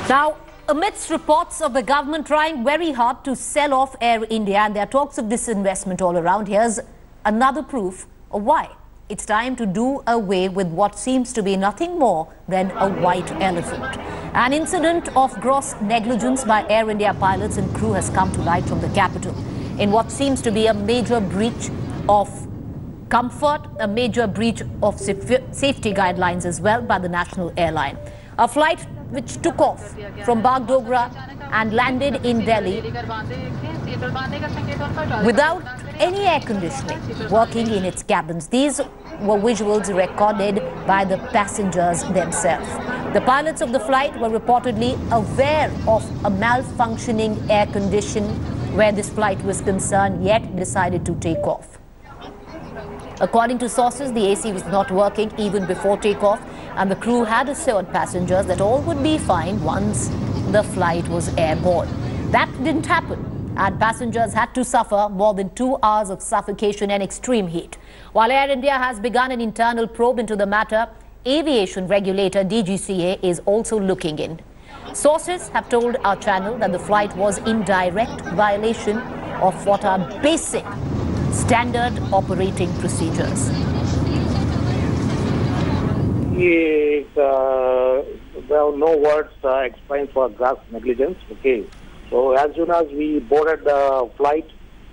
Now, amidst reports of the government trying very hard to sell off Air India and there are talks of disinvestment all around, here's another proof of why. It's time to do away with what seems to be nothing more than a white elephant. An incident of gross negligence by Air India pilots and crew has come to light from the capital in what seems to be a major breach of comfort, a major breach of safety guidelines as well by the national airline. A flight which took off from Bagdogra and landed in Delhi without any air conditioning working in its cabins. These were visuals recorded by the passengers themselves. The pilots of the flight were reportedly aware of a malfunctioning air condition where this flight was concerned, yet decided to take off. According to sources, the AC was not working even before takeoff, and the crew had assured passengers that all would be fine once the flight was airborne. That didn't happen, and passengers had to suffer more than 2 hours of suffocation and extreme heat. While Air India has begun an internal probe into the matter, aviation regulator DGCA is also looking in. Sources have told our channel that the flight was in direct violation of what are basic standard operating procedures. There are no words explained for gross negligence. Okay, so as soon as we boarded the flight,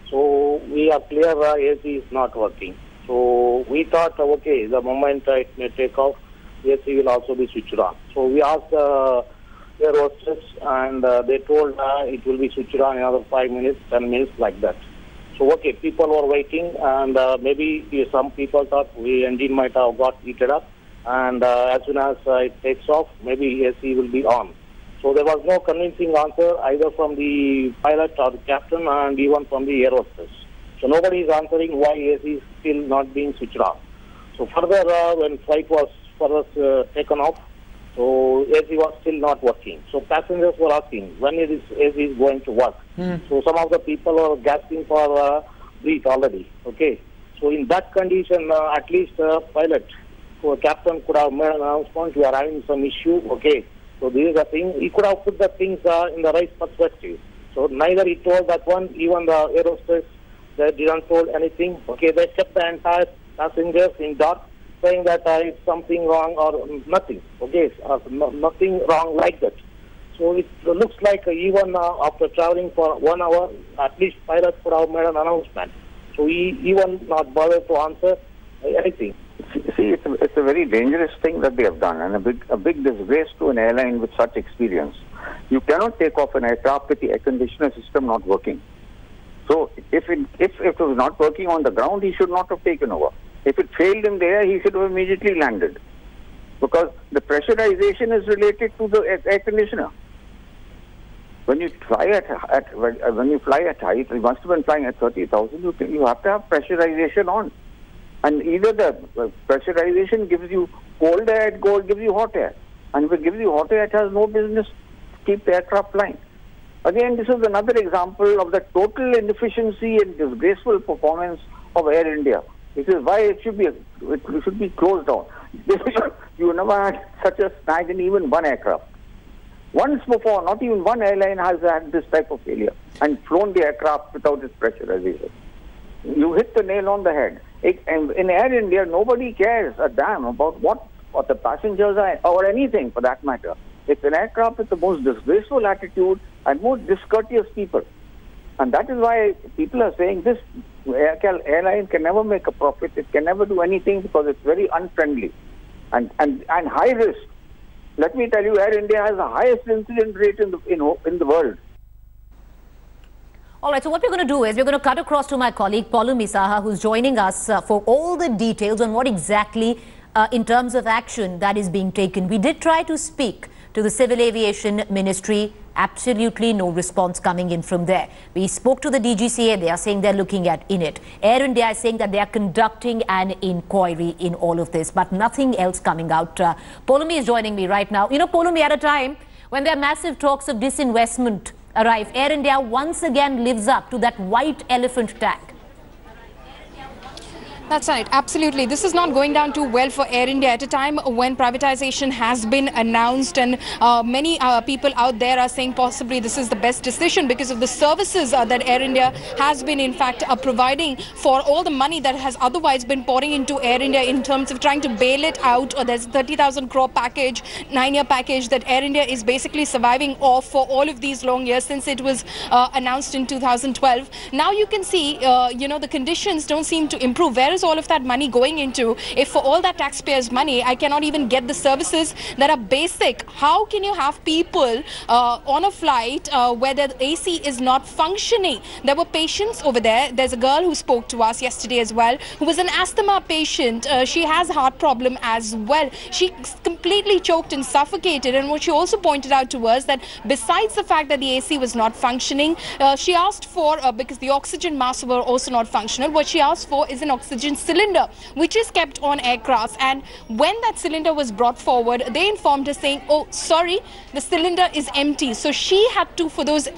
so we are clear AC is not working. So we thought, okay, the moment it may take off, AC will also be switched on. So we asked air hostess, and they told it will be switched on in another 5 minutes, 10 minutes, like that. So okay, people were waiting, and maybe some people thought the engine might have got heated up, and as soon as it takes off, maybe AC will be on. So there was no convincing answer either from the pilot or the captain, and even from the air hostess. So nobody is answering why AC is still not being switched on. So further, when flight was further taken off, so AC was still not working. So passengers were asking when AC is going to work. So some of the people were gasping for breath already. Okay. So in that condition, at least pilot or captain could have made an announcement, we are having some issue. Okay. So this is the thing. He could have put the things in the right perspective. So neither he told that one, even the air hostess, they didn't told anything. Okay. They kept the entire passengers in dark, saying that it's something wrong or nothing. Okay, nothing wrong like that. So it looks like even after traveling for 1 hour, at least pilot could have made an announcement. So he even not bothered to answer anything. See, it's a very dangerous thing that they have done, and a big disgrace to an airline with such experience. You cannot take off an aircraft with the air conditioner system not working. So if it was not working on the ground, he should not have taken over. If it failed in the air, he should have immediately landed, because the pressurization is related to the air conditioner. When you fly at height, you must have been flying at 30,000. You have to have pressurization on, and either the pressurization gives you cold air, it gives you hot air, and if it gives you hot air, it has no business to keep the aircraft flying. Again, this is another example of the total inefficiency and disgraceful performance of Air India. This is why it should be closed down. You never had such a snag in even one aircraft. Once before, not even one airline has had this type of failure and flown the aircraft without its pressurization. You hit the nail on the head. In Air India, nobody cares a damn about what the passengers are or anything for that matter. It's an aircraft with the most disgraceful attitude and most discourteous people. And that is why people are saying this airline can never make a profit. It can never do anything because it's very unfriendly and high risk. Let me tell you, Air India has the highest incident rate in the world. All right, so what we're going to do is we're going to cut across to my colleague Poulami Saha, who's joining us for all the details on what exactly in terms of action that is being taken. We did try to speak to the Civil Aviation Ministry. Absolutely no response coming in from there. We spoke to the DGCA. They are saying they're looking at it. Air India is saying that they are conducting an inquiry in all of this, but nothing else coming out. Poulami is joining me right now. You know, Poulami, at a time when there are massive talks of disinvestment arrive, Air India once again lives up to that white elephant tag. That's right, absolutely. This is not going down too well for Air India at a time when privatization has been announced, and many people out there are saying possibly this is the best decision because of the services that Air India has been in fact providing for all the money that has otherwise been pouring into Air India in terms of trying to bail it out. Or there's 30,000 crore package, 9-year package that Air India is basically surviving off for all of these long years since it was announced in 2012. Now you can see, the conditions don't seem to improve. Where is all of that money going into? If for all that taxpayers' money, I cannot even get the services that are basic. How can you have people on a flight where the AC is not functioning? There were patients over there. There's a girl who spoke to us yesterday as well, who was an asthma patient. She has a heart problem as well. She completely choked and suffocated. And what she also pointed out to us that besides the fact that the AC was not functioning, she asked for, because the oxygen masks were also not functional, what she asked for is an oxygen cylinder, which is kept on aircraft. And when that cylinder was brought forward, they informed her saying, oh, sorry, the cylinder is empty. So she had to, for those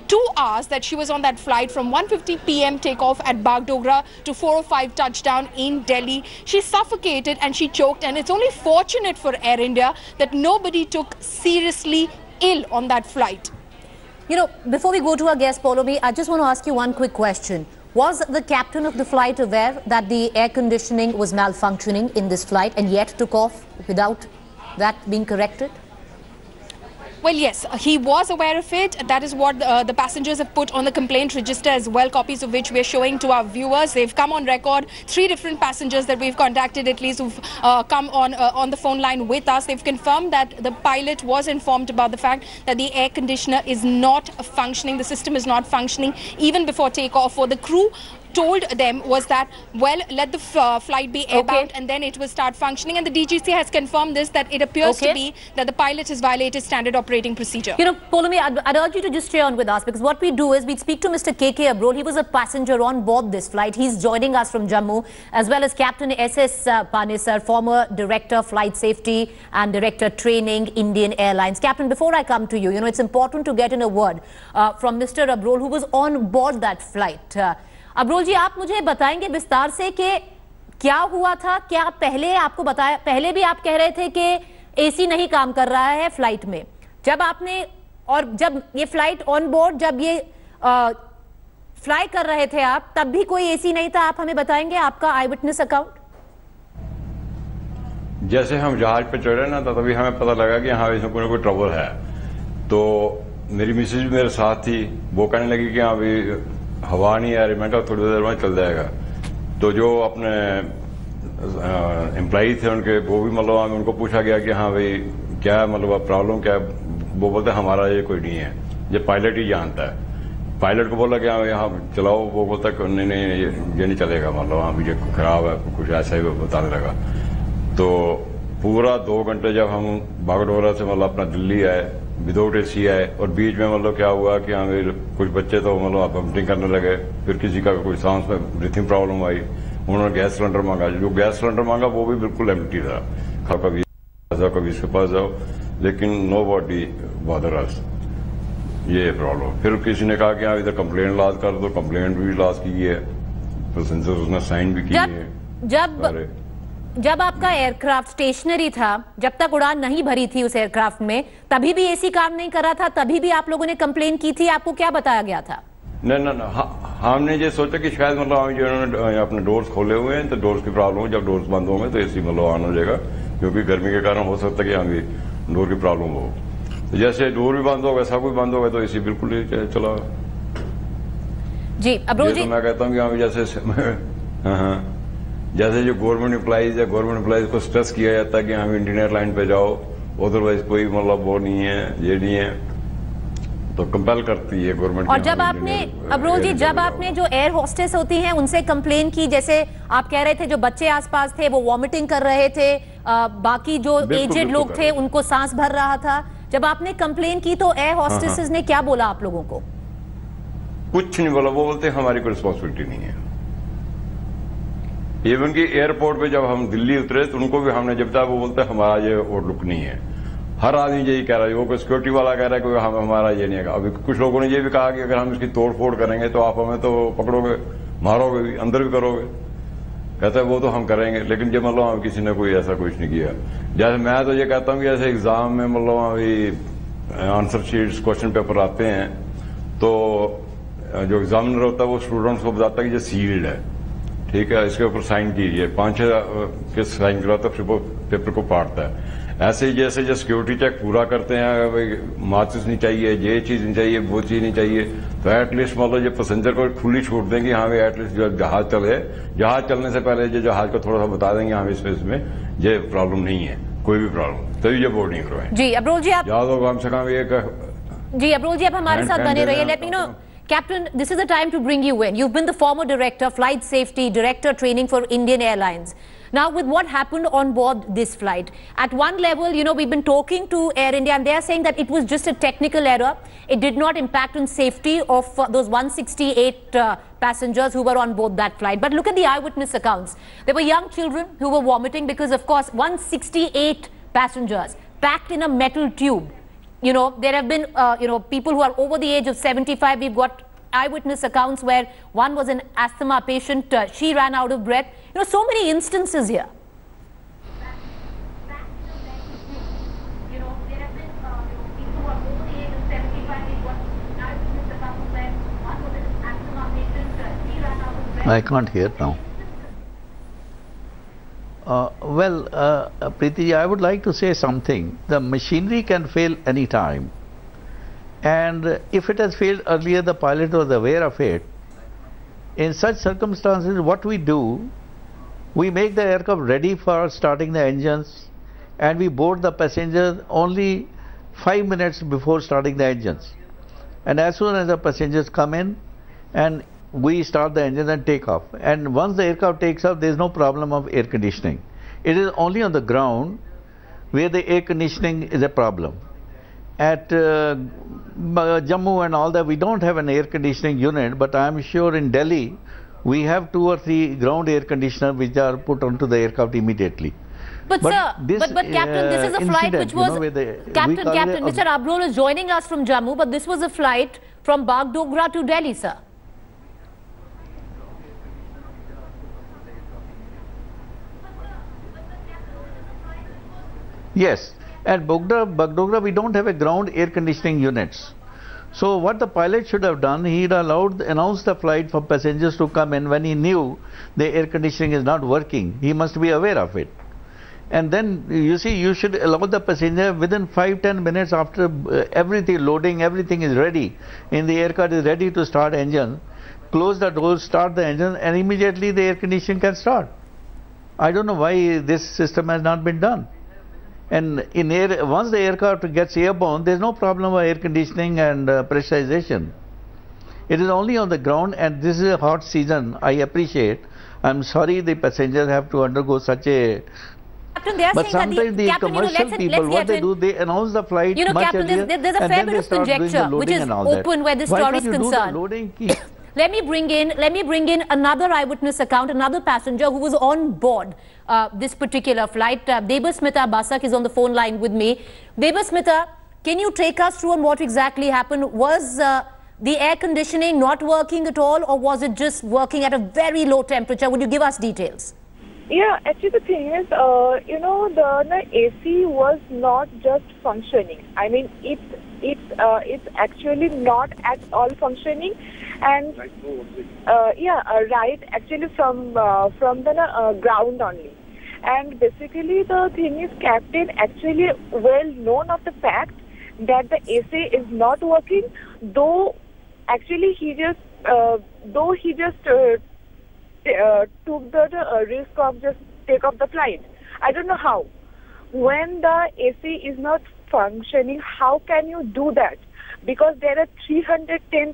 2 hours that she was on that flight from 1:50 p.m. takeoff at Bagdogra to 4:05 touchdown in Delhi, she suffocated and she choked. And it's only fortunate for Air India that nobody took seriously ill on that flight. Before we go to our guest, Paulomi, I just want to ask you one quick question. Was the captain of the flight aware that the air conditioning was malfunctioning in this flight and yet took off without that being corrected? Well, yes, he was aware of it. That is what the passengers have put on the complaint register as well, copies of which we're showing to our viewers. They've come on record. 3 different passengers that we've contacted at least who've come on the phone line with us. They've confirmed that the pilot was informed about the fact that the air conditioner is not functioning. The system is not functioning even before takeoff. Or the crew told them was that, well, let the flight be airbound and then it will start functioning. And the DGC has confirmed this, that it appears to be that the pilot has violated standard operating procedure. Paulomi, I'd urge you to just stay on with us, because what we do is we speak to Mr. KK Abrol. He was a passenger on board this flight. He's joining us from Jammu, as well as Captain SS Panesar, former Director Flight Safety and Director Training, Indian Airlines. Captain, before I come to you, it's important to get in a word from Mr. Abrol, who was on board that flight. Abrol जी, आप मुझे बताएंगे विस्तार से कि क्या हुआ था? क्या पहले आपको बताया, पहले भी आप कह रहे थे कि एसी नहीं काम कर रहा है फ्लाइट में, जब आपने, और जब ये फ्लाइट ऑन बोर्ड, जब ये फ्लाई कर रहे थे आप, तब भी कोई एसी नहीं था? आप हमें बताएंगे आपका आई विटनेस अकाउंट। जैसे हम जहाज पे चढ़े ना, तो तभी हमें पता लगा कि हाँ इसमें कोई ट्रबल है। तो मेरी मिसेज भी मेरे साथ थी, वो कहने लगी कि हाँ भाई हवा नहीं आ रही। मैं कहा थोड़ी देर में चल जाएगा। तो जो अपने एम्प्लॉई थे उनके, वो भी मतलब उनको पूछा गया कि हाँ भाई क्या मतलब प्रॉब्लम क्या है? वो बोलते हमारा ये कोई नहीं है, ये पायलट ही जानता है। पायलट को बोला कि हाँ यहाँ चलाओ, वो बोलता नहीं नहीं ये नहीं चलेगा, मतलब हाँ मुझे खराब है, कुछ ऐसा ही बताने लगा। तो पूरा 2 घंटे जब हम बागडोगरा से मतलब अपना दिल्ली आए, विदाउट एसी आए, और बीच में मतलब क्या हुआ कि हाँ कुछ बच्चे तो मतलब वॉमिटिंग करने लगे, फिर किसी का कोई सांस में ब्रीथिंग प्रॉब्लम आई, उन्होंने गैस सिलेंडर मांगा। जो गैस सिलेंडर मांगा वो भी बिल्कुल एम्प्टी था। कभी जाओ कभी इसके पास जाओ, लेकिन नो बॉडी बॉदर अस, ये प्रॉब्लम। फिर किसी ने कहा कि हाँ इधर कंप्लेंट लॉज कर दो, कंप्लेंट भी लॉज की है, पैसेंजर उसने साइन भी किए हैं। जब आपका एयरक्राफ्ट स्टेशनरी था, जब तक उड़ान नहीं भरी थी उस एयरक्राफ्ट में, तभी भी एसी काम नहीं कर रहा था, तभी भी आप लोगों ने कंप्लेन की थी? आपको क्या बताया गया था? नहीं, हमने ये सोचा कि शायद मतलब जो अपने डोर्स खोले हुए हैं, तो डोर्स की प्रॉब्लम है, जब डोर्स बंद होंगे तो एसी मतलब ऑन हो जाएगा, क्योंकि गर्मी के कारण हो सकता है कि हमें डोर की प्रॉब्लम हो। तो जैसे डोर भी बंद होगा, सब कुछ बंद होगा, तो एसी बिल्कुल ही चला। जी अब्रोल जी, तो मैं कहता हूँ कि जैसे जैसे जो गवर्नमेंट एम्प्लॉइज है, गवर्नमेंट एम्प्लॉइज को स्ट्रेस किया जाता है कि हम इंडियन एयरलाइन पे जाओ, अदरवाइज कोई मतलब वो नहीं है, ये नहीं है, तो कंपेल करती है गवर्नमेंट। और जब आपने अब्रोल जी, जब आपने जो एयर होस्टेस होती हैं उनसे कंप्लेन की, जैसे आप कह रहे थे जो बच्चे आसपास थे वो वॉमिटिंग कर रहे थे, बाकी जो एजेड लोग थे उनको सांस भर रहा था, जब आपने कंप्लेन की तो एयर होस्टेसेस ने क्या बोला आप लोगों को? कुछ नहीं बोला, वो बोलते हमारी कोई रिस्पॉन्सिबिलिटी नहीं है। इवन कि एयरपोर्ट पे जब हम दिल्ली उतरे तो उनको भी हमने जब तक, वो बोलते हमारा ये आउटलुक नहीं है। हर आदमी यही कह रहा है, वो कोई सिक्योरिटी वाला कह रहा है कि हमारा ये नहीं है। अभी कुछ लोगों ने ये भी कहा कि अगर हम इसकी तोड़ फोड़ करेंगे तो आप हमें तो पकड़ोगे, मारोगे भी, अंदर भी करोगे। कहता है वो तो हम करेंगे, लेकिन जब मतलब हम किसी ने कोई ऐसा कुछ नहीं किया। जैसे मैं तो ये कहता हूँ कि ऐसे एग्जाम में मतलब अभी आंसर शीट्स क्वेश्चन पेपर आते हैं तो जो एग्जामिनर होता है वो स्टूडेंट्स को बताता है कि ये सील्ड है, ठीक है, इसके ऊपर साइन कीजिए, 5-6 के साइन कराता है, फिर पेपर को पाटता है। ऐसे ही जैसे जो सिक्योरिटी चेक पूरा करते हैं, भाई माचिस नहीं चाहिए, ये चीज नहीं चाहिए, वो चीज नहीं चाहिए, तो एटलीस्ट मतलब ये पैसेंजर को खुली छूट देंगे, हाँ भाई एटलीस्ट जो जहाज चले, जहाज चलने से पहले जो जहाज को थोड़ा सा बता देंगे, हाँ इसमें ये प्रॉब्लम नहीं है, कोई भी प्रॉब्लम, तभी ये बोर्डिंग करवाएं। जी अब्रोल जी, आप याद होगा कम से कम एक। जी अब्रोल जी, आप हमारे साथ बने रहिए। Let me know Captain, this is the time to bring you in. You've been the former director, flight safety, director training for Indian Airlines. Now, with what happened on board this flight, at one level, you know, we've been talking to Air India and they're saying that it was just a technical error. It did not impact on safety of those 168 passengers who were on board that flight. But look at the eyewitness accounts. There were young children who were vomiting because, of course, 168 passengers packed in a metal tube. You know, there have been, you know, people who are over the age of 75. We've got eyewitness accounts where one was an asthma patient. She ran out of breath. You know, so many instances here. You know, there have been people who are over the age of 75. We've got eyewitness accounts where one was an asthma patient. She ran out of breath. I can't hear now. Preeti, I would like to say something. The machinery can fail any time, and if it has failed earlier, the pilot was aware of it. In such circumstances, what we do, we make the aircraft ready for starting the engines, and we board the passengers only 5 minutes before starting the engines. And as soon as the passengers come in, and we start the engine and take off. And once the aircraft takes off, there is no problem of air conditioning. It is only on the ground where the air conditioning is a problem. At Jammu and all that, we don't have an air conditioning unit, but I am sure in Delhi we have 2 or 3 ground air conditioners which are put onto the aircraft immediately. But Captain, this is a flight which was, Captain, Mr. Abrol is joining us from Jammu, but this was a flight from Bagdogra to Delhi, sir. Yes, at Bagdogra we don't have a ground air conditioning units. So what the pilot should have done, he'd announced the flight for passengers to come in when he knew the air conditioning is not working. He must be aware of it. And then, you see, you should allow the passenger within 5-10 minutes after everything, loading, everything is ready, and the aircraft is ready to start engine, close the doors, start the engine, and immediately the air conditioning can start. I don't know why this system has not been done. And in air, once the aircraft gets airborne, there is no problem of air conditioning and pressurization. It is only on the ground, and this is a hot season. I appreciate. I'm sorry the passengers have to undergo such a. Captain, they are but saying sometimes the commercial people, what they do, they announce the flight much earlier, there's a fair bit of conjecture which is open where this story is concerned. Let me bring in another eyewitness account, another passenger who was on board this particular flight. Debasmita Basak is on the phone line with me. Debasmita, can you take us through on what exactly happened? Was the air conditioning not working at all, or was it just working at a very low temperature? Would you give us details? Yeah, actually the thing is, you know, the AC was not just functioning. I mean, it's actually not at all functioning. And right, actually from the ground only. And basically the thing is, Captain actually well known of the fact that the AC is not working, though actually he just took the risk of just take off the flight. I don't know how. When the AC is not functioning, how can you do that? Because there are 310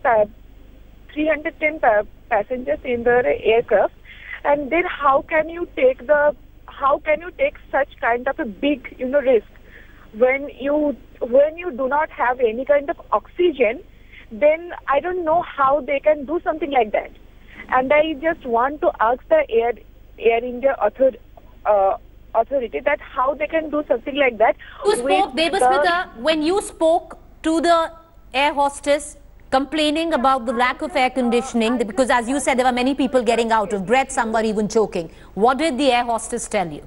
passengers in the aircraft, and then how can you take such kind of a big, you know, risk when you do not have any kind of oxygen? Then I don't know how they can do something like that. And I just want to ask the Air India authority that how they can do something like that. You spoke, Debasmita, when you spoke to the air hostess complaining about the lack of air conditioning, because as you said, there were many people getting out of breath, some were even choking. What did the air hostess tell you?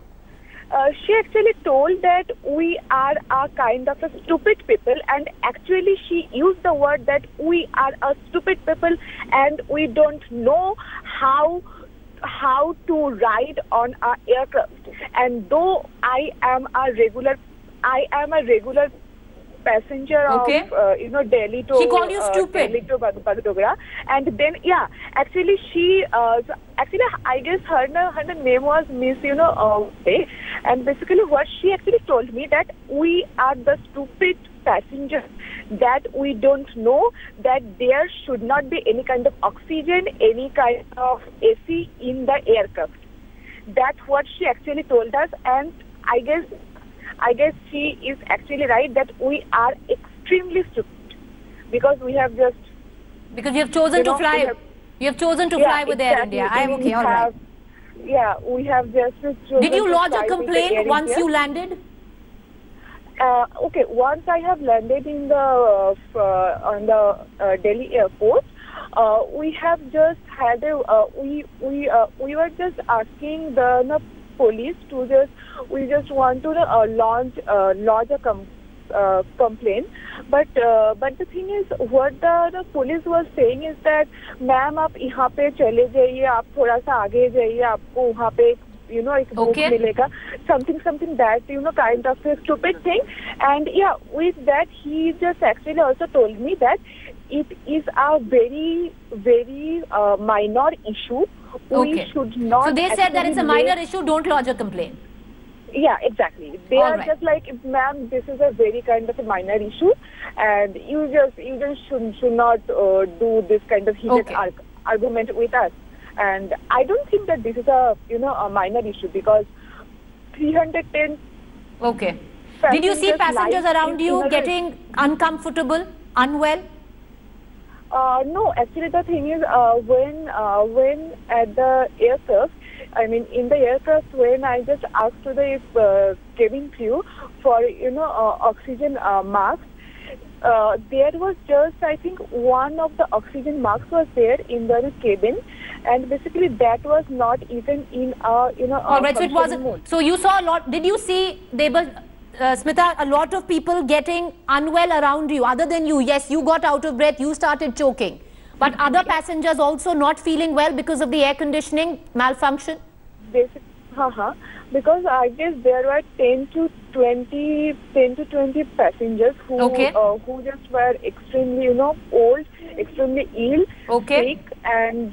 She actually told that we are a kind of a stupid people, and actually she used the word that we are a stupid people and we don't know how to ride on our aircraft. And though I am a regular passenger of Delhi to she called you stupid. Delhi to Bagdogra, and then actually she actually I guess her name was Miss and basically what she actually told me that we are the stupid passengers, that we don't know that there should not be any kind of oxygen, any kind of AC in the aircraft. That's what she actually told us, and I guess she is actually right that we are extremely stupid because we have just you have chosen to fly. You have chosen to fly with Air India. I am okay. All right. Yeah, we have just chosen. Did you lodge a complaint once you landed? Okay, once I have landed in the on the Delhi airport, we have just had we were just asking the police to we just want to lodge a complaint, but the thing is what the police was saying is that ma'am आप यहाँ पे चले जाइए, आप थोड़ा सा आगे जाइए, आपको वहाँ पे एक book मिलेगा, something that kind of a stupid thing. And with that he just actually also told me that it is a very minor issue. We should not. So they said that it's a minor issue, don't lodge a complaint. Yeah, exactly. They are just like, ma'am, this is a very kind of a minor issue, and you just should not do this kind of heated argument with us. And I don't think that this is a a minor issue, because 310. Okay. Did you see passengers around you getting uncomfortable, unwell? No, actually the thing is, when at the aircraft, I mean in the aircraft, when I just asked to the cabin crew for oxygen masks, there was just, I think, one of the oxygen masks was there in the cabin, and basically that was not even in all right, so it wasn't mode. So you saw a lot. Did you see Smita, a lot of people getting unwell around you other than you? Yes, you got out of breath, you started choking, but other passengers also not feeling well because of the air conditioning malfunction? Because I guess there were 10 to 20 passengers who just were extremely old, extremely ill, sick, and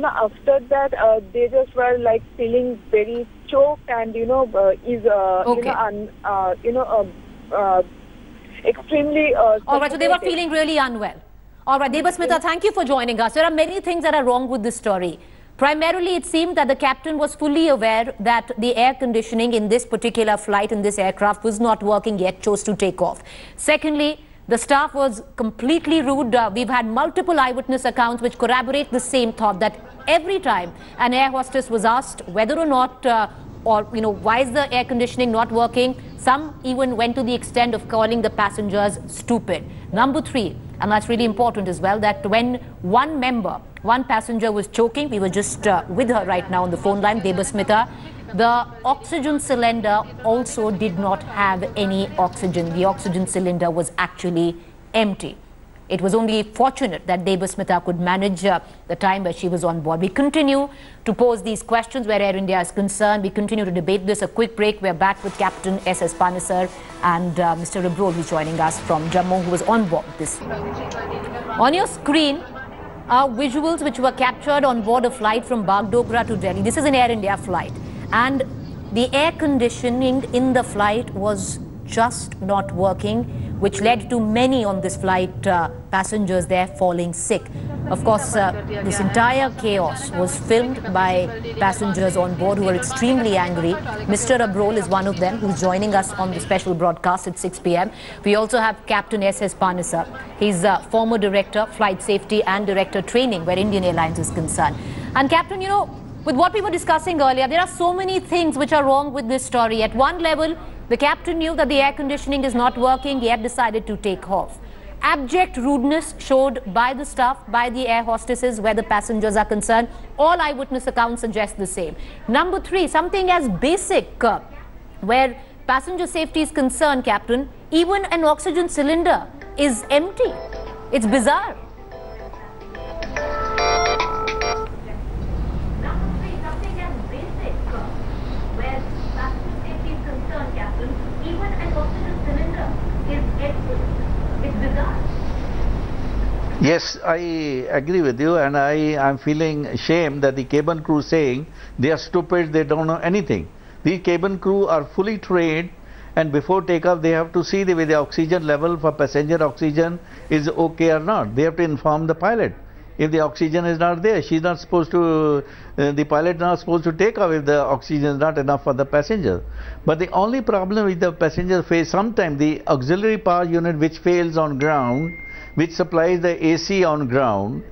after that they just were like feeling very choked and extremely all right, so they were feeling really unwell. All right, Smita, thank you for joining us. There are many things that are wrong with this story. Primarily, it seemed that the captain was fully aware that the air conditioning in this particular flight, in this aircraft, was not working yet, chose to take off. Secondly, the staff was completely rude. We've had multiple eyewitness accounts which corroborate the same thought, that every time an air hostess was asked whether or not, why is the air conditioning not working, some even went to the extent of calling the passengers stupid. Number three, and that's really important as well, that when one passenger was choking, we were just with her right now on the phone line, Smita, the oxygen cylinder also did not have any oxygen. The oxygen cylinder was actually empty. It was only fortunate that Smita could manage the time where she was on board. We continue to pose these questions where Air India is concerned. We continue to debate this. A quick break. We're back with Captain S.S. Panesar and Mr. Abrol, who's joining us from Jammu, who was on board this. On your screen are visuals which were captured on board a flight from Bagdogra to Delhi. This is an Air India flight, and the air conditioning in the flight was just not working, which led to many on this flight passengers there falling sick. Of course, this entire chaos was filmed by passengers on board who were extremely angry. Mr. Abrol is one of them, who's joining us on the special broadcast at 6 p.m. We also have Captain S.S. Panesar. He's former Director, Flight Safety and Director Training, where Indian Airlines is concerned. And Captain, with what we were discussing earlier, there are so many things which are wrong with this story. At one level, the captain knew that the air conditioning is not working, yet decided to take off. abject rudeness showed by the staff, by the air hostesses where the passengers are concerned. All eyewitness accounts suggest the same. Number 3, something as basic where passenger safety is concerned, Captain, even an oxygen cylinder is empty. It's bizarre. Yes, I agree with you, and I am feeling ashamed that the cabin crew saying they are stupid, they don't know anything. The cabin crew are fully trained, and before takeoff they have to see whether the oxygen level for passenger oxygen is okay or not. They have to inform the pilot. If the oxygen is not there, she's not supposed to, the pilot is not supposed to take off if the oxygen is not enough for the passenger. But the only problem with the passenger face, sometimes the auxiliary power unit which fails on ground, which supplies the AC on ground,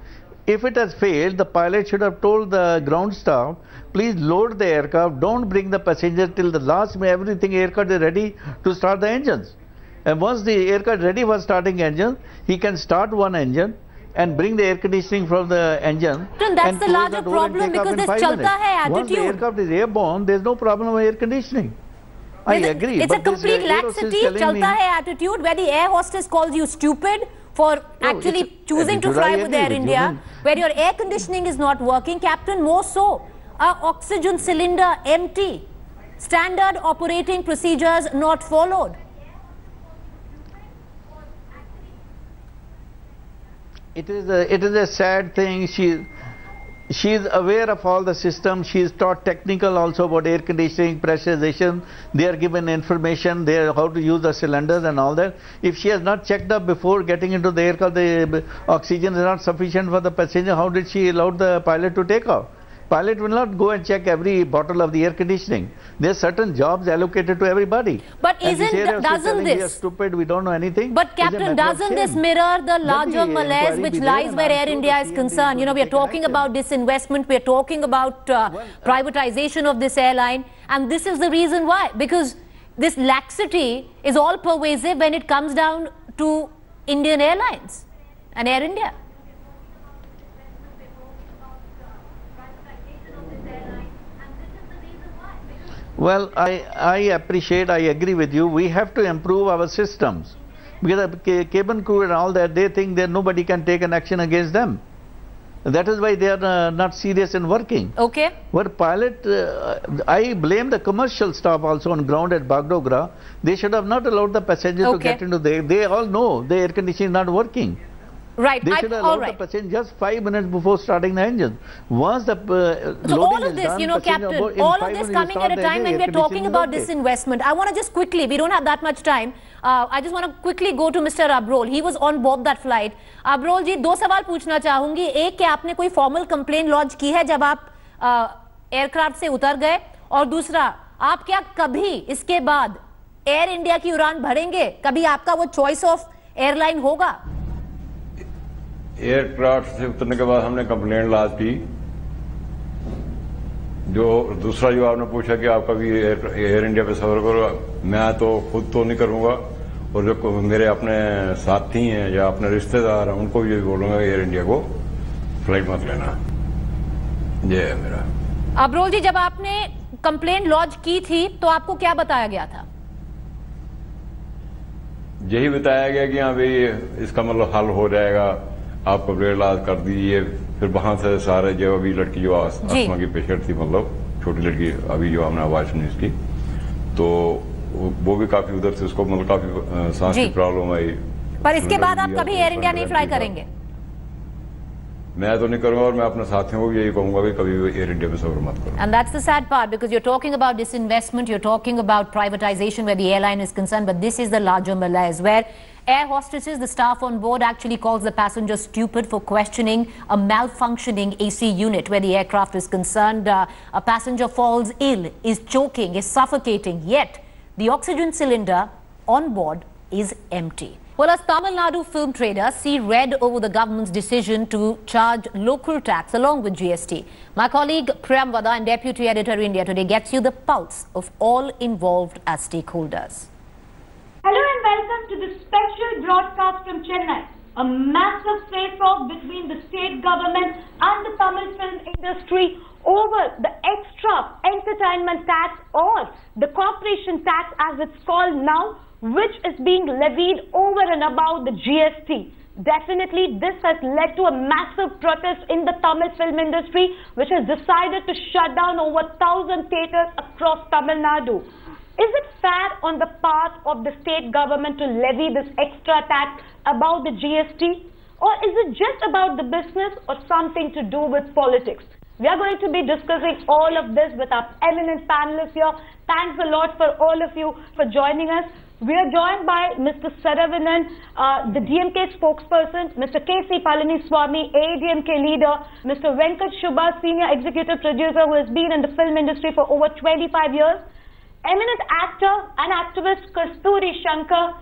if it has failed, the pilot should have told the ground staff, please load the aircraft, don't bring the passenger till the last minute, everything aircraft is ready to start the engines. And once the aircraft ready for starting engine, he can start one engine and bring the air conditioning from the engine. That's the larger problem because this chalta hai attitude. Once the aircraft is airborne, there is no problem with air conditioning. I agree. It's a complete laxity, chalta hai attitude where the air hostess calls you stupid for actually choosing to fly with Air India, where your air conditioning is not working. Captain, more so, our oxygen cylinder empty, standard operating procedures not followed. It is a sad thing. She is aware of all the systems. She is taught technical also about air conditioning, pressurization. They are given information there how to use the cylinders and all that. If she has not checked up before getting into the aircraft, the oxygen is not sufficient for the passenger, how did she allow the pilot to take off? Pilot will not go and check every bottle of the air conditioning. There are certain jobs allocated to everybody. But doesn't this... We are stupid, we don't know anything. But Captain, doesn't this mirror the larger malaise which lies where Air India is concerned? You know, we are talking about disinvestment, we are talking about privatization of this airline. And this is the reason why. Because this laxity is all pervasive when it comes down to Indian Airlines and Air India. Well, I appreciate, I agree with you. We have to improve our systems. Because the cabin crew and all that, they think that nobody can take an action against them. That is why they are not serious in working. Okay. But pilot, I blame the commercial staff also on ground at Bagdogra. They should have not allowed the passenger to get into the... They all know the air conditioning is not working. Right. They should allow the passenger just 5 minutes before starting the engine. Once the so all of this, done, you know, Captain, all of this coming at a time when we are talking about disinvestment. I want to just quickly, we don't have that much time. I just want to quickly go to Mr. Abrol. He was on board that flight. Abrol जी, दो सवाल पूछना चाहूंगी. एक, क्या आपने कोई formal complain launch की है जब आप एयरक्राफ्ट से उतर गए? और दूसरा, आप क्या कभी इसके बाद एयर इंडिया की उड़ान भरेंगे? कभी आपका वो चॉइस ऑफ एयरलाइन होगा? एयरक्राफ्ट से उतरने के बाद हमने कंप्लेंट लॉन्च की. जो दूसरा जो आपने पूछा कि आप कभी एयर इंडिया पे सफर करो, मैं तो खुद तो नहीं करूंगा, और जो मेरे अपने साथी हैं या अपने रिश्तेदार हैं उनको भी यही बोलूंगा एयर इंडिया को फ्लाइट मत लेना. ये है मेरा. अब्रोल जी, जब आपने कंप्लेंट लॉन्च की थी तो आपको क्या बताया गया था? यही बताया गया कि हाँ भाई इसका मतलब हल हो जाएगा, आप कंप्लेंट लॉन्च कर दीजिए. फिर वहां से सारे जो अभी लड़की जो आसमा की पेशेंट थी, मतलब छोटी लड़की, अभी जो हमने आवाज सुनी इसकी, तो वो भी काफी उधर से उसको मतलब काफी सांस की प्रॉब्लम आई. पर इसके बाद आप कभी एयर इंडिया नहीं फ्लाई करेंगे? मैं तो नहीं करूंगा, और मैं अपने साथियों को भी यही कहूंगा कि कभी एयर इंडिया पे सफर मत करो. And that's the sad part, because you're talking about disinvestment, you're talking about privatization where the airline is concerned, but this is the larger malaise where air hostesses, the staff on board, actually calls the passengers stupid for questioning a malfunctioning AC unit where the aircraft is concerned. A passenger falls ill, is choking, is suffocating, yet the oxygen cylinder on board is empty. Well, as Tamil Nadu film traders see red over the government's decision to charge local tax along with GST. My colleague Priyam Vada and Deputy Editor India Today gets you the pulse of all involved as stakeholders. Hello and welcome to the special broadcast from Chennai. A massive face-off between the state government and the Tamil film industry over the extra entertainment tax, or the corporation tax as it's called now, which is being levied over and above the GST. Definitely this has led to a massive protest in the Tamil film industry, which has decided to shut down over 1,000 theatres across Tamil Nadu. Is it fair on the part of the state government to levy this extra tax above the GST? Or is it just about the business or something to do with politics? We are going to be discussing all of this with our eminent panelists here. Thanks a lot for all of you for joining us. We are joined by Mr. Saravanan, the DMK spokesperson, Mr. K.C. Palaniswamy, ADMK leader, Mr. Venkat Shubha, senior executive producer who has been in the film industry for over 25 years, eminent actor and activist Kasturi Shankar,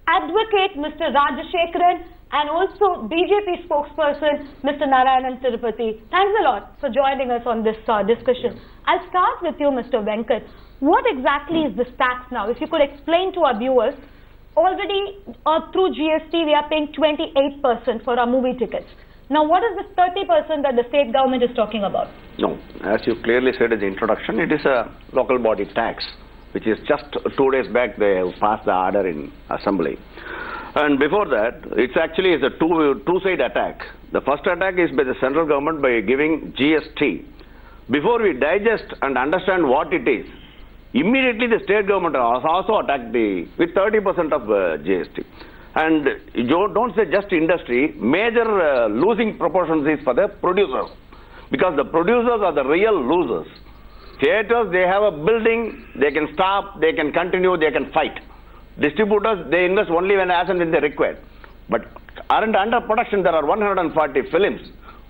advocate Mr. Rajashekharan, and also BJP spokesperson Mr. Narayanan Tirupati. Thanks a lot for joining us on this discussion. I'll start with you, Mr. Venkat. What exactly is this tax now? If you could explain to our viewers, already through GST we are paying 28% for our movie tickets. Now what is this 30% that the state government is talking about? No, as you clearly said in the introduction, it is a local body tax, which is just 2 days back they have passed the order in assembly. And before that, it's actually a two-side attack. The first attack is by the central government by giving GST. Before we digest and understand what it is, immediately the state government has also attacked with 30% of GST. And don't say just industry, major losing proportions is for the producers. Because the producers are the real losers. Theaters, they have a building, they can stop, they can continue, they can fight. Distributors, they invest only when as and when they require. But under production, there are 140 films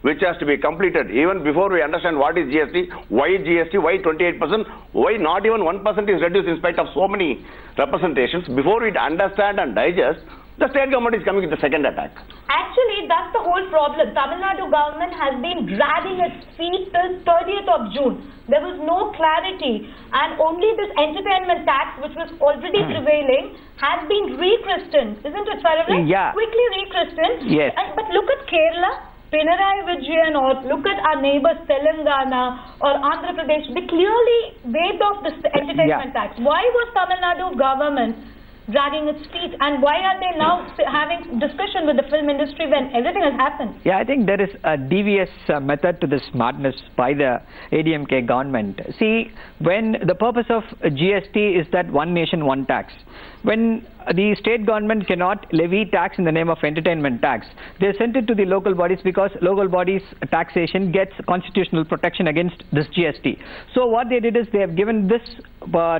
which has to be completed. Even before we understand what is GST, why 28%, why not even 1% is reduced in spite of so many representations. Before we understand and digest, the state government is coming with the second attack. Actually, that's the whole problem. Tamil Nadu government has been dragging its feet till 30th of June. There was no clarity, and only this entertainment tax, which was already prevailing, has been rechristened. Isn't it, Saravanan? Yeah. Quickly rechristened. Yes. But look at Kerala, Pinarayi Vijayan, or look at our neighbors Telangana or Andhra Pradesh. They clearly waived off this entertainment tax. Why was Tamil Nadu government dragging its feet, and why are they now having discussion with the film industry when everything has happened? Yeah, I think there is a devious method to this madness by the ADMK government. See, when the purpose of GST is that one nation, one tax. When the state government cannot levy tax in the name of entertainment tax, they sent it to the local bodies because local bodies taxation gets constitutional protection against this GST. So what they did is they have given this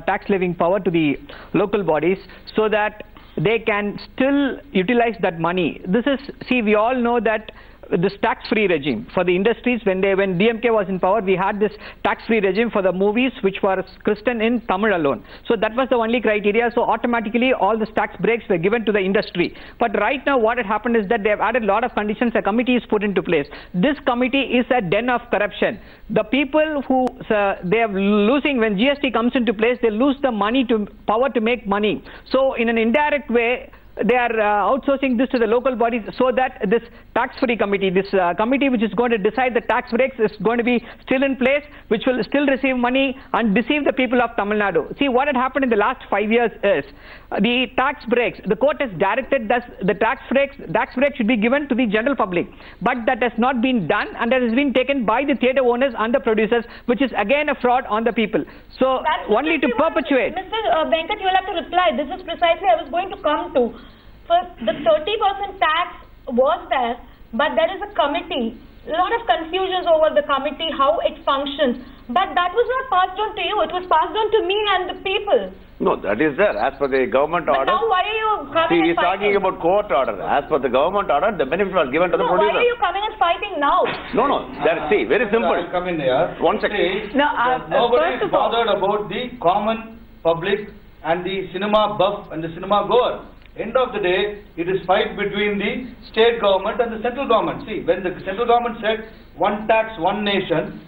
tax levying power to the local bodies so that they can still utilize that money. This is, see, we all know that this tax-free regime for the industries, when DMK was in power, we had this tax-free regime for the movies which were christened in Tamil alone. So that was the only criteria. So automatically all the tax breaks were given to the industry. But right now what had happened is that they have added a lot of conditions. A committee is put into place. This committee is a den of corruption. The people who they are losing, when GST comes into place, they lose the money to power to make money. So in an indirect way, they are outsourcing this to the local bodies so that this tax-free committee, this committee which is going to decide the tax breaks is going to be still in place, which will still receive money and deceive the people of Tamil Nadu. See, what had happened in the last 5 years is the tax breaks, the court has directed that the tax breaks should be given to the general public. But that has not been done, and that has been taken by the theatre owners and the producers, which is again a fraud on the people. So only to perpetuate. Mr. Venkat, you will have to reply. This is precisely I was going to come to. So the 30% tax was there, but there is a committee. A lot of confusions over the committee, how it functions. But that was not passed on to you. It was passed on to me and the people. No, that is there. As per the government order. But now why are you coming See, and he's talking about court order. As per the government order, the benefit was given to the producer. Why are you coming and fighting now? No. See, very simple. I'll come in here. 1 second. Nobody is bothered about the common public and the cinema buff and the cinema goer. End of the day, it is fight between the state government and the central government. See, when the central government said one tax, one nation,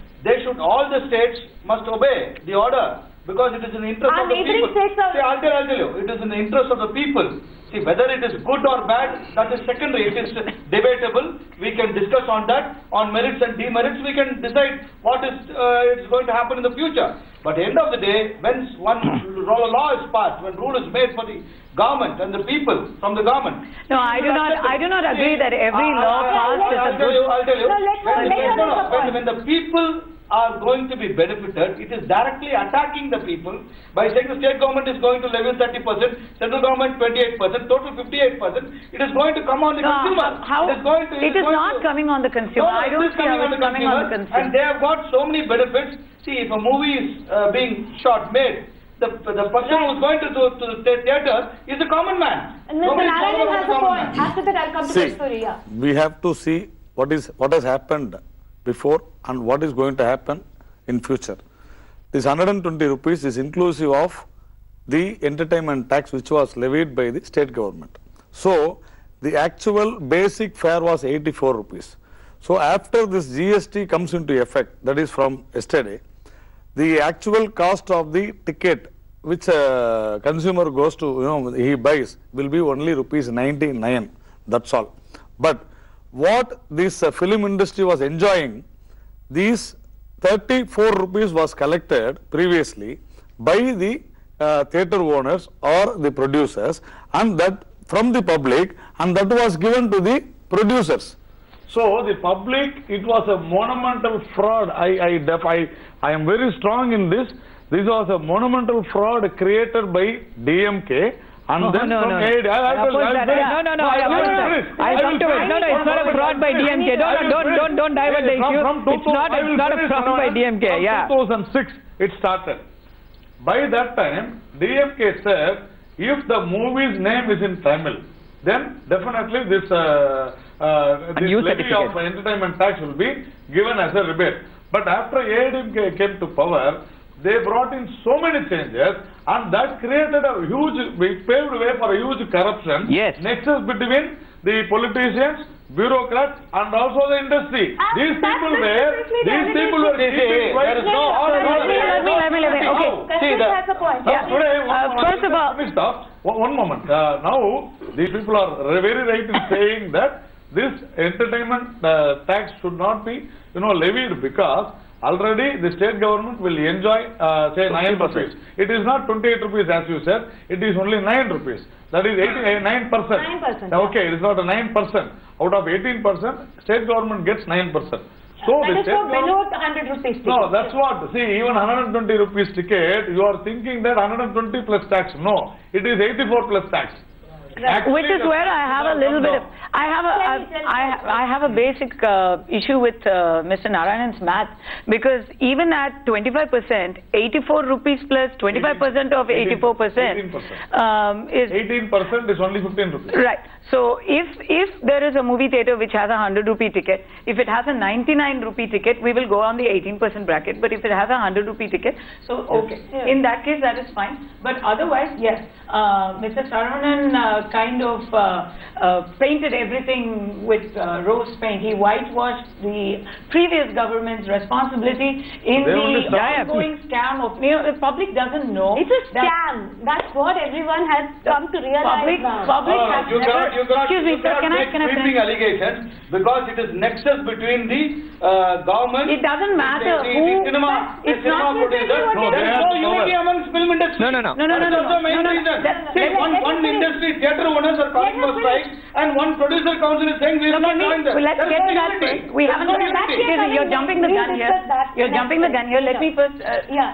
all the states must obey the order because it is in the interest of the people. See, I'll tell you, it is in the interest of the people. See, whether it is good or bad, that is secondary. It is debatable. We can discuss on that. On merits and demerits, we can decide what is going to happen in the future. But at the end of the day, when one law is passed, when rule is made for the government and the people from the government. No, I do not agree that every law passed is a good. I'll tell you. When the people are going to be benefited, it is directly attacking the people by saying the state government is going to levy 30%, central government 28%, total 58%. It is going to come on the consumer. It is not coming on the consumer. I don't see how it's coming on the consumer. And they have got so many benefits. See, if a movie is being made, the person who is going to the theatre is a common man. And Mr. Narayan has a point. After that, I'll come to Kasturi. We have to see what has happened before and what is going to happen in future. This 120 rupees is inclusive of the entertainment tax which was levied by the state government. So the actual basic fare was 84 rupees. So after this GST comes into effect, that is from yesterday, the actual cost of the ticket which a consumer goes to, he buys will be only rupees 99. That's all. But what this film industry was enjoying, these 34 rupees was collected previously by the theatre owners or the producers, and that from the public, and that was given to the producers. So the public, it was a monumental fraud. I am very strong in this. This was a monumental fraud created by DMK. And then from aid, I'll come to it. No, it's not a fraud by DMK. Don't divert the issue. It's not a fraud by DMK. Yeah. 2006 it started. By that time, DMK said, if the movie's name is in Tamil, then definitely this levy of entertainment tax will be given as a rebate. But after ADMK came to power, they brought in so many changes, and that created a huge, it paved way for a huge corruption. Yes. Nexus between the politicians, bureaucrats, and also the industry. These people were keeping quiet. Let me. Okay. That's the point. First of all, one moment. Now, these people are very right in saying that this entertainment tax should not be, levied, because already the state government will enjoy, say, 9 rupees. It is not 28 rupees as you said, it is only 9 rupees. That is 9%. 9%. Okay, it is not a 9%. Out of 18%, state government gets 9%. So that is for below 100 rupees ticket. No, that's what. See, even 120 rupees ticket, you are thinking that 120 plus tax. No, it is 84 plus tax. Right. Which is where I have a little bit of, I have a basic issue with Mr. Narayan's math, because even at 25%, 84 rupees plus 25% of 84% is 18% is only 15 rupees. Right. So if there is a movie theatre which has a 100 rupee ticket, if it has a 99 rupee ticket, we will go on the 18% bracket. But if it has a 100 rupee ticket, so okay. Yes. In that case, that is fine. But otherwise, yes, Mr. Saravanan kind of painted everything with rose paint. He whitewashed the previous government's responsibility in the ongoing scam of, the public doesn't know. It's a scam. That's what everyone has come to realize now. Public has never... Excuse me, sir, can I finish? Allegations, because it is nexus between the government. It doesn't matter who. It's not producer. There is no unity amongst film industry. No. That's also main reason. See, one industry, theatre owners are calling for strike, and one producer council is saying we will not join them. Let's get to that point. We haven't. You're jumping the gun here. You're jumping the gun here. Let me first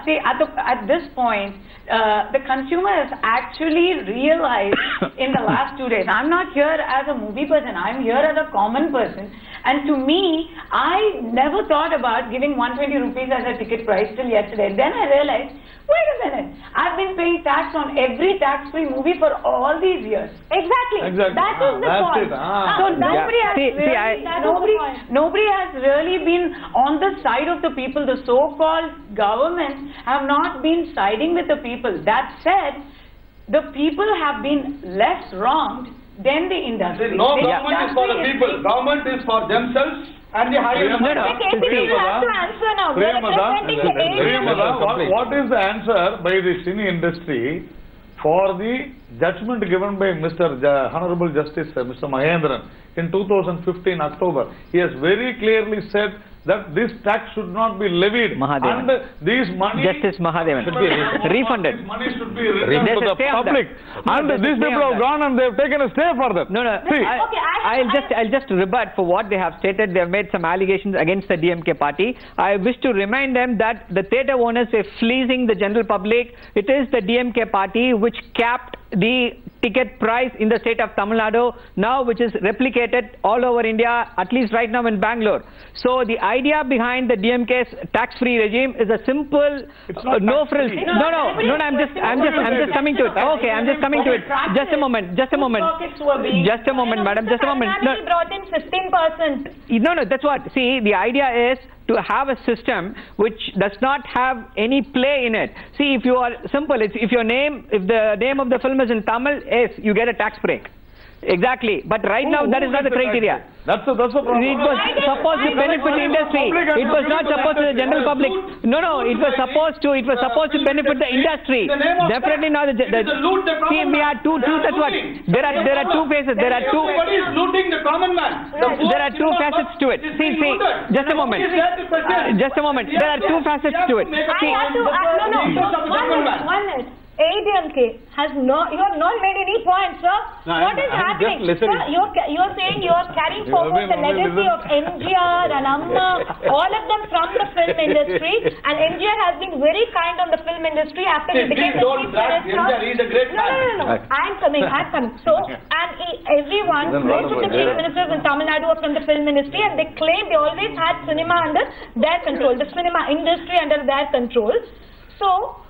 see at this point. The consumer has actually realized in the last 2 days. I'm not here as a movie person. I'm here as a common person. And to me, I never thought about giving 120 rupees as a ticket price till yesterday. Then I realized, wait a minute, I've been paying tax on every tax-free movie for all these years. Exactly. That is the point. So nobody has really been on the side of the people. The so-called governments have not been siding with the people. That said, the people have been less wronged than the industry. No government is for the people. Government is for themselves and the higher. You have to answer now. What is the answer by the cine industry for the judgment given by Honorable Justice Mr. Mahendran in 2015 October. He has very clearly said that this tax should not be levied Mahadevan. and these money Justice Mahadevan should be refunded. This money should be returned to the public. And these people have gone and they have taken a stay for that. No. See, I'll just rebut for what they have stated. They have made some allegations against the DMK party. I wish to remind them that the theatre owners are fleecing the general public. It is the DMK party which capped the ticket price in the state of Tamil Nadu now, which is replicated all over India, at least right now in Bangalore. So the idea behind the DMK's tax-free regime is a simple no frills. No, I'm just coming to it. Okay, I'm just coming to it. Just a moment, madam, just a moment. No, brought in 15%. No, that's what. See, the idea is to have a system which does not have any play in it. See, if you are simple, if the name of the film is in Tamil, yes, you get a tax break. Exactly, but right now that is not the criteria. That's the problem. It was supposed to benefit the industry. It was not supposed to the general public. No, it was supposed to benefit the industry. Definitely not the. See, we are two. That's what. There are two phases. There are two. Everybody is looting the common man. There are two facets to it. See. Just a moment. There are two facets to it. See. One minute. ADMK has you have not made any points, sir. What is happening? Sir, you're saying you're carrying forward the legacy of MGR and Amma, all of them from the film industry, and MGR has been very kind on the film industry after he became the chief minister. He's a great man. No. I'm coming. So, and everyone, most of the chief ministers in Tamil Nadu are from the film industry, and they claim they always had cinema under their control, the cinema industry under their control. So,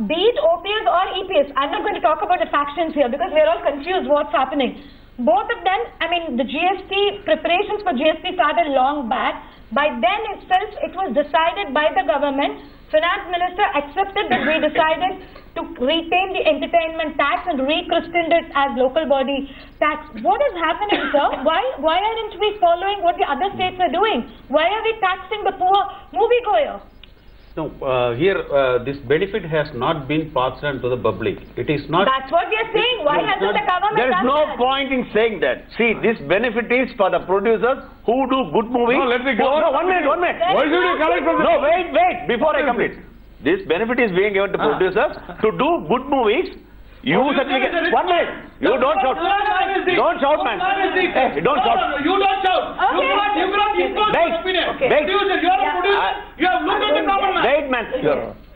be it OPS or EPS, I'm not going to talk about the factions here because we're all confused what's happening. Both of them, I mean, the GST, preparations for GST started long back. By then itself, it was decided by the government. Finance Minister accepted that we decided to retain the entertainment tax and rechristened it as local body tax. What is happening, sir? Why aren't we following what the other states are doing? Why are we taxing the poor moviegoer? No, here this benefit has not been passed on to the public. It is not. That's what we are saying. Why hasn't the government There is done no that? point in saying that. See, this benefit is for the producers who do good movies. No, let me go. No, 1 minute. Why should you collect from the... No, wait, before I complete. This benefit is being given to producers to do good movies. You certificate. 1 minute. You don't shout. Don't shout, man. Hey, don't shout. You don't shout. Okay. You cannot impose your opinion. Wait. Producer, you are a producer. You have looked at the common man. Wait, man.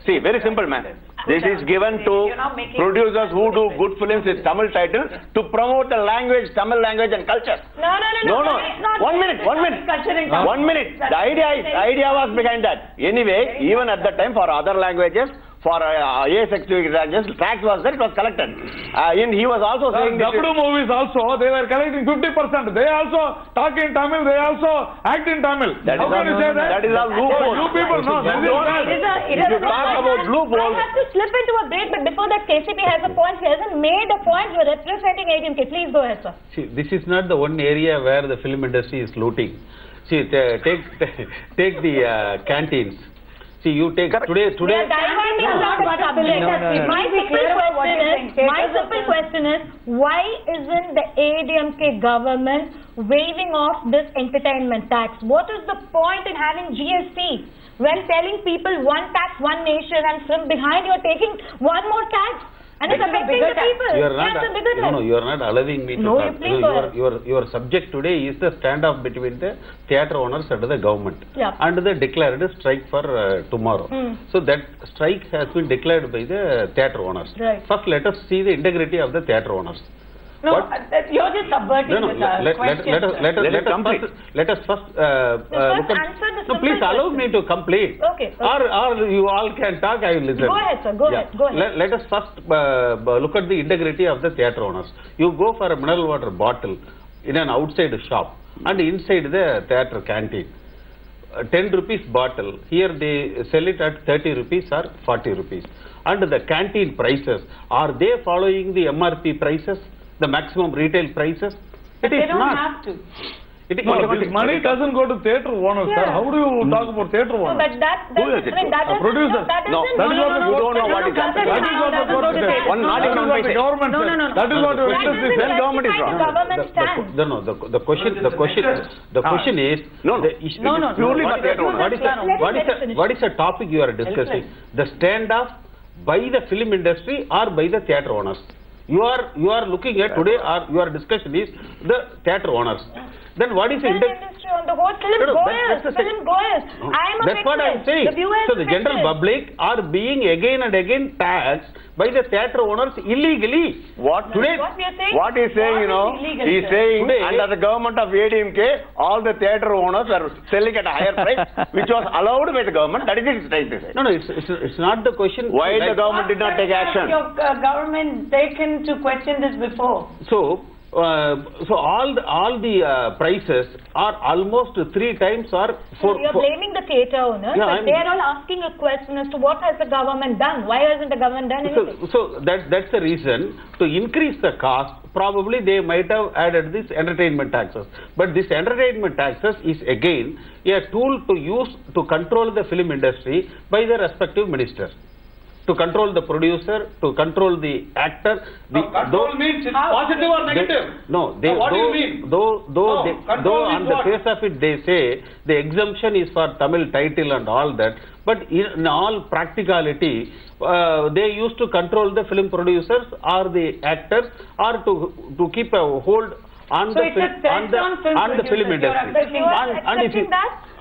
See, very simple, man. This is given to producers who do good films with Tamil title to promote the language, Tamil language and culture. No. 1 minute. 1 minute. The idea was behind that. Anyway, even at that time for other languages, for ASX tax was there, it was collected. And he was also saying that... Dabdu movies also, they were collecting 50%. They also talk in Tamil, they also act in Tamil. That is a loophole. You people know. If you talk about loophole... I have to slip into a break, but before that KCP has a point. He hasn't made a point. You're representing ADMK. Please go ahead, sir. See, this is not the one area where the film industry is looting. See, take the canteens. See, you take today. We are diverting a lot of subject. My simple question is, why isn't the ADMK government waiving off this entertainment tax? What is the point in having GST when telling people one tax, one nation, and from behind you're taking one more tax? And it's affecting the people. You are not allowing me to talk. Your subject today is the standoff between the theatre owners and the government. Yeah. And they declared a strike for tomorrow. So that strike has been declared by the theatre owners. Right. First, let us see the integrity of the theatre owners. No, you're just subverting the question. Let us first look at... No, please allow me to complete. Okay. Or you all can talk, I will listen. Go ahead, sir. Go ahead. Let us first look at the integrity of the theatre owners. You go for a mineral water bottle in an outside shop and inside the theatre canteen. 10 rupees bottle, here they sell it at 30 rupees or 40 rupees. And the canteen prices, are they following the MRP prices? The maximum retail prices? But they don't have to. This money doesn't go to theatre owners, sir. How do you talk about theatre owners? But that is producers. That is you don't know what is happening. That is what the government said. That is what the government is wrong. The question is purely the theatre owners. What is the topic you are discussing? The stand-off by the film industry or by the theatre owners? You are looking at today, or your discussion is the theatre owners. Then what is the industry on the whole film goers? That's what I am saying. So the general public are being again and again taxed by the theatre owners illegally. What he's saying, he's saying today, under the government of ADMK, all the theatre owners are selling at a higher price, which was allowed by the government. That is it, right to say. No, it's not the question. Why the government did not take action? Your government taken to question this before? So all the prices are almost 3 times or 4. So you're blaming the theatre owners, but they're all asking a question as to what has the government done? Why hasn't the government done anything? So that's the reason to increase the cost. Probably they might have added this entertainment taxes, but this entertainment taxes is again a tool to use to control the film industry by the respective ministers. To control the producer, to control the actor. Control means it's positive or negative? What do you mean? Though on the face of it they say the exemption is for Tamil title and all that, but in all practicality they used to control the film producers or the actors, or to keep a hold on the film industry.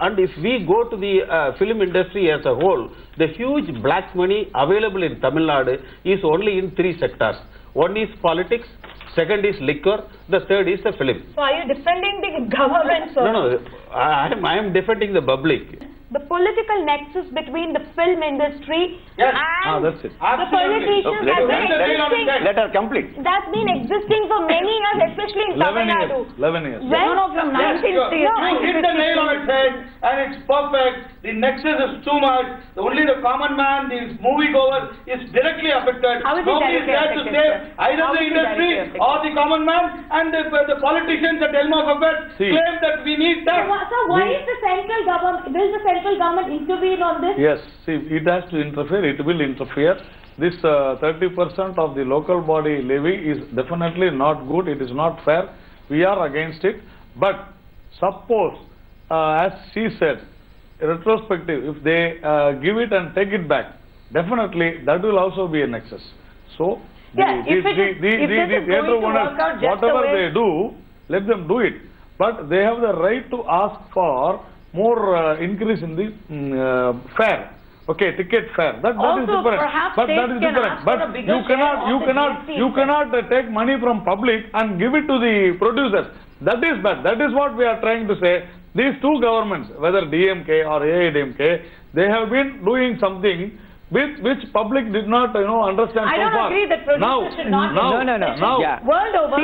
And if we go to the film industry as a whole, the huge black money available in Tamil Nadu is only in 3 sectors. One is politics, second is liquor, the third is the film. So are you defending the government, sir? No, I am defending the public. The political nexus between the film industry and that's it. the politicians has been existing. Let her complete. That's been existing for many years, especially in Tamil Nadu. 11 years. From 1960s. You hit the nail on its head, and it's perfect. The nexus is too much. Only the common man, the moviegoer, is directly affected. Nobody is there to save either the industry or the common man, and the politicians at Elm of Affairs claim that we need that. So why is the central government, will the central government intervene on this? Yes, see, it has to interfere, it will interfere. This 30% of the local body levy is definitely not good, it is not fair. We are against it. But suppose, as she said, retrospective, if they give it and take it back, definitely that will also be a nexus. So, the theatre owners, whatever they do, let them do it. But they have the right to ask for more increase in the fare. Okay, ticket fare. That is different. But that is different. But you cannot take money from public and give it to the producers. That is bad. That is what we are trying to say. These 2 governments, whether DMK or AIDMK, they have been doing something which public did not understand so far. I don't agree that producers should not. World over.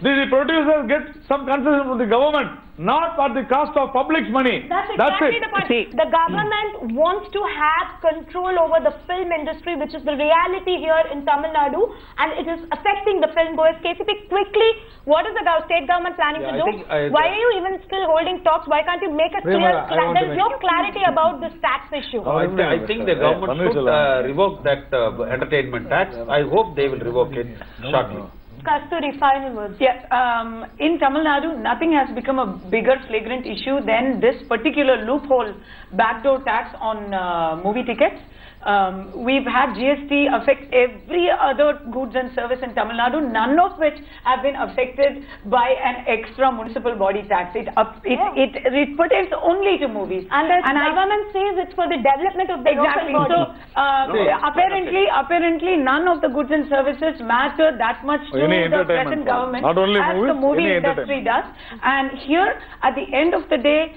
The producers get some concession from the government, not at the cost of public's money. That's exactly the point. The government wants to have control over the film industry, which is the reality here in Tamil Nadu, and it is affecting the film goers. KCP, quickly, what is the state government planning to do? Why are you even still holding talks? Why can't you make a clear, there is no clarity about this tax issue? I think the government should revoke that entertainment tax. I hope they will revoke it shortly. Kasturi, final words. In Tamil Nadu, nothing has become a bigger flagrant issue than this particular loophole backdoor tax on movie tickets. We've had GST affect every other goods and service in Tamil Nadu, none of which have been affected by an extra municipal body tax. It pertains only to movies. And the government says it's for the development of the local body. So apparently none of the goods and services matter that much to the present government as the movie industry does. And here, at the end of the day,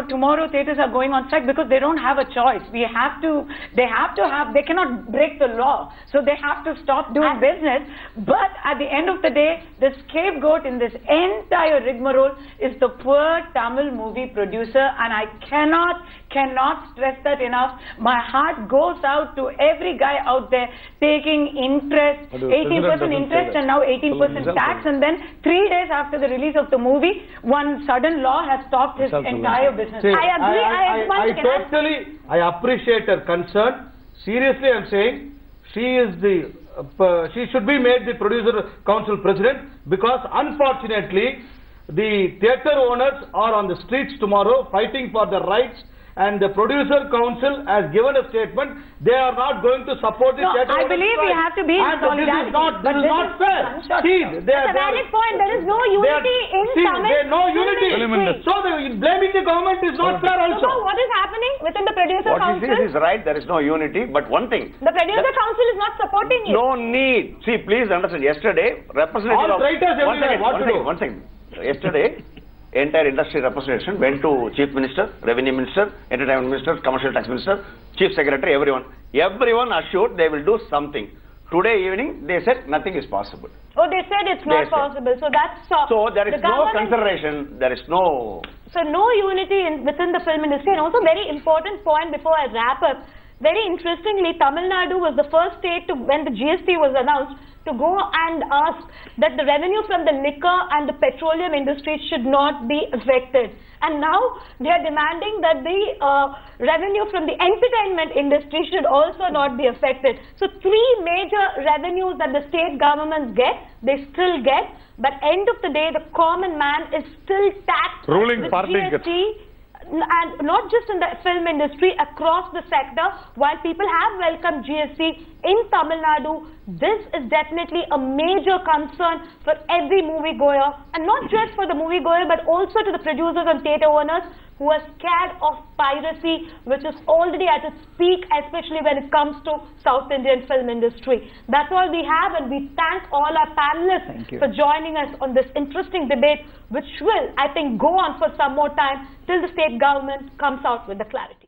tomorrow theatres are going on strike because they don't have a choice. They have they cannot break the law, so they have to stop doing business. But at the end of the day, the scapegoat in this entire rigmarole is the poor Tamil movie producer, and I cannot stress that enough. My heart goes out to every guy out there taking interest, 18% interest and now 18% tax, and then 3 days after the release of the movie, one sudden law has stopped his entire business. See, I agree. I appreciate her concern. Seriously, I'm saying she should be made the producer council president, because unfortunately the theatre owners are on the streets tomorrow fighting for their rights, and the producer council has given a statement they are not going to support the theatre owners. I believe we have to be in solidarity. This is not fair. See, that's a valid point. There is no unity in Tamil. There is no unity. So blaming the government is not fair also. So what is happening within the producer council? What he says is right. There is no unity. But one thing. The producer council is not supporting you. No need. See, please understand. Yesterday, representative all writers everywhere. One second. Yesterday, entire industry representation went to Chief Minister, Revenue Minister, Entertainment Minister, Commercial Tax Minister, Chief Secretary, everyone. Everyone assured they will do something. Today evening, they said nothing is possible. Oh, they said it's not possible. So that's so there is no consideration. There is no. So no unity within the film industry. And also very important point before I wrap up. Very interestingly, Tamil Nadu was the first state to, when the GST was announced, to go and ask that the revenue from the liquor and the petroleum industry should not be affected. And now they are demanding that the revenue from the entertainment industry should also not be affected. So 3 major revenues that the state governments get, they still get. But end of the day, the common man is still taxed with GST. And not just in the film industry, across the sector. While people have welcomed GST in Tamil Nadu, this is definitely a major concern for every moviegoer, and not just for the moviegoer, but also to the producers and theatre owners who are scared of piracy, which is already at its peak, especially when it comes to South Indian film industry. That's all we have, and we thank all our panelists for joining us on this interesting debate, which will, I think, go on for some more time till the state government comes out with the clarity.